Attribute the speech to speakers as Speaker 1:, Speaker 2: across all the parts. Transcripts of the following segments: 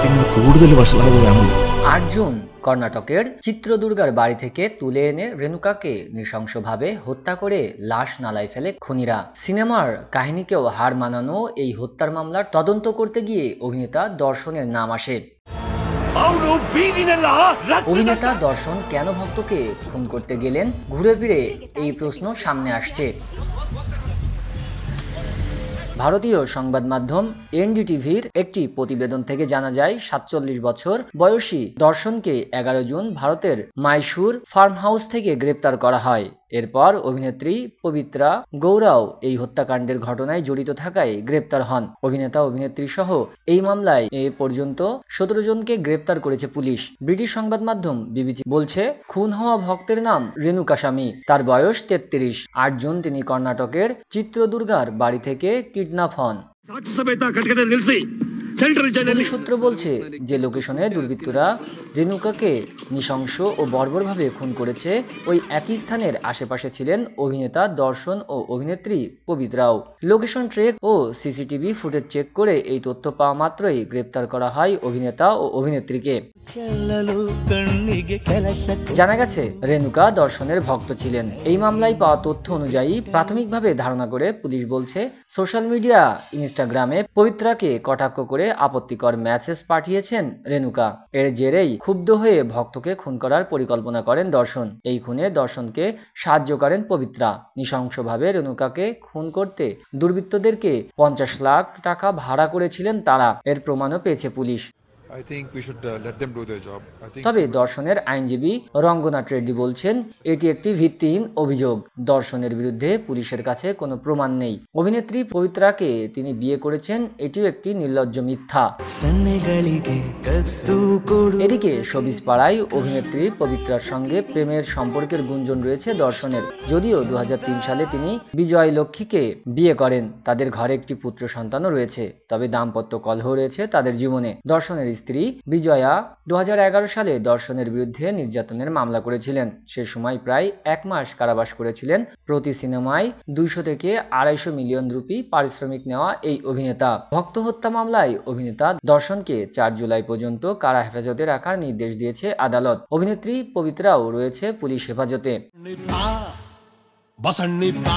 Speaker 1: കൂടുതൽ വഷളാവുകയാണല്ലോ.
Speaker 2: 8 জুন কর্ণাটকের চিত্রদুর্গার বাড়ি থেকে তুলে এনে রেণুকাকে নৃশংসভাবে হত্যা করে লাশ নালায় ফেলে খুনিরা। সিনেমার কাহিনীকেও হার মানানো এই হত্যার মামলার তদন্ত করতে গিয়ে অভিনেতা দর্শনের নাম আসে। অভিনেতা দর্শন কেন ভক্তকে খুন করতে গেলেন, ঘুরে ফিরে এই প্রশ্ন সামনে আসছে। ভারতীয় সংবাদ মাধ্যম এনডিটিভির একটি প্রতিবেদন থেকে জানা যায় 47 বছর বয়সী দর্শনকে 11 জুন ভারতের মাইসুর ফার্ম হাউস থেকে গ্রেপ্তার করা হয়। এরপর অভিনেত্রী পবিত্রা গৌড়াও এই হত্যাকাণ্ডের ঘটনায় জড়িত থাকায় গ্রেপ্তার হন। অভিনেতা অভিনেত্রী সহ এই মামলায় এ পর্যন্ত 17 জনকে গ্রেপ্তার করেছে পুলিশ। ব্রিটিশ সংবাদ মাধ্যম বিবিসি বলছে, খুন হওয়া ভক্তের নাম রেণুকা স্বামী, তার বয়স 33। 8 জুন তিনি কর্ণাটকের চিত্রদুর্গার বাড়ি থেকে কিডন্যাপ হন। পুলিশ সূত্র বলছে যে লোকেশনে দুর্বৃত্তরা রেণুকাকে নৃশংস ও বর্বরভাবে খুন করেছে, ওই একই স্থানের আশেপাশে ছিলেন অভিনেতা দর্শন ও অভিনেত্রী পবিত্রাও। লোকেশন ট্রেক ও সিসিটিভি ফুটেজ চেক করে এই তথ্য পাওয়া মাত্রই গ্রেপ্তার করা হয় অভিনেতা ও অভিনেত্রীকে। জানা গেছে রেণুকা দর্শনের ভক্ত ছিলেন। এই মামলায় পাওয়া তথ্য অনুযায়ী প্রাথমিকভাবে ধারণা করে পুলিশ বলছে, সোশ্যাল মিডিয়া ইনস্টাগ্রামে পবিত্রাকে কটাক্ষ করে আপত্তিকর মেসেজ পাঠিয়েছেন রেণুকা। এর জেরেই ক্ষুব্ধ হয়ে ভক্তকে খুন করার পরিকল্পনা করেন দর্শন। এই খুনে দর্শনকে সাহায্য করেন পবিত্রা। নৃশংসভাবে রেণুকাকে খুন করতে দুর্বৃত্তদেরকে 50 লাখ টাকা ভাড়া করেছিলেন তারা। এর প্রমাণও পেয়েছে পুলিশ। তবে দর্শনের আইনজীবী রঙ্গনাথ রেড্ডি বলছেন, এটি একটি ভিত্তিহীন অভিযোগ। দর্শনের বিরুদ্ধে পুলিশের কাছে কোনো প্রমাণ নেই। অভিনেত্রী পবিত্রাকে তিনি বিয়ে করেছেন, এটিও একটি নির্লজ্জ মিথ্যা। এদিকে শোবিজ পাড়ায় অভিনেত্রী পবিত্রার সঙ্গে প্রেমের সম্পর্কের গুঞ্জন রয়েছে দর্শনের। যদিও 2003 সালে তিনি বিজয় লক্ষ্মীকে বিয়ে করেন, তাদের ঘরে একটি পুত্র সন্তানও রয়েছে। তবে দাম্পত্য কলহ রয়েছে তাদের জীবনে। দর্শনের স্ত্রী বিজয়া 2011 সালে দর্শনের বিরুদ্ধে নির্যাতনের মামলা করেছিলেন। সে সময় প্রায় 1 মাস কারাবাস করেছিলেন। প্রতি সিনেমায় 200 থেকে 250 মিলিয়ন রুপি পারিশ্রমিক নেওয়া এই অভিনেতা। ভক্ত হত্যা মামলায় অভিনেতা দর্শনকে 4 জুলাই পর্যন্ত কারা হেফাজতে রাখার নির্দেশ দিয়েছে আদালত। অভিনেত্রী পবিত্রাও রয়েছে পুলিশ হেফাজতে।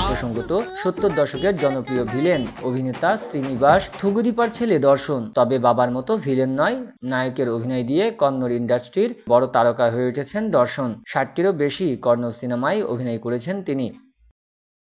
Speaker 2: প্রসঙ্গত 70 দশকের জনপ্রিয় ভিলেন অভিনেতা শ্রীনিবাস থুগুদীপার ছেলে দর্শন। তবে বাবার মতো ভিলেন নয়, নায়কের অভিনয় দিয়ে কন্নড় ইন্ডাস্ট্রির বড় তারকা হয়ে উঠেছেন দর্শন। 60টিরও বেশি কন্নড় সিনেমায় অভিনয় করেছেন তিনি।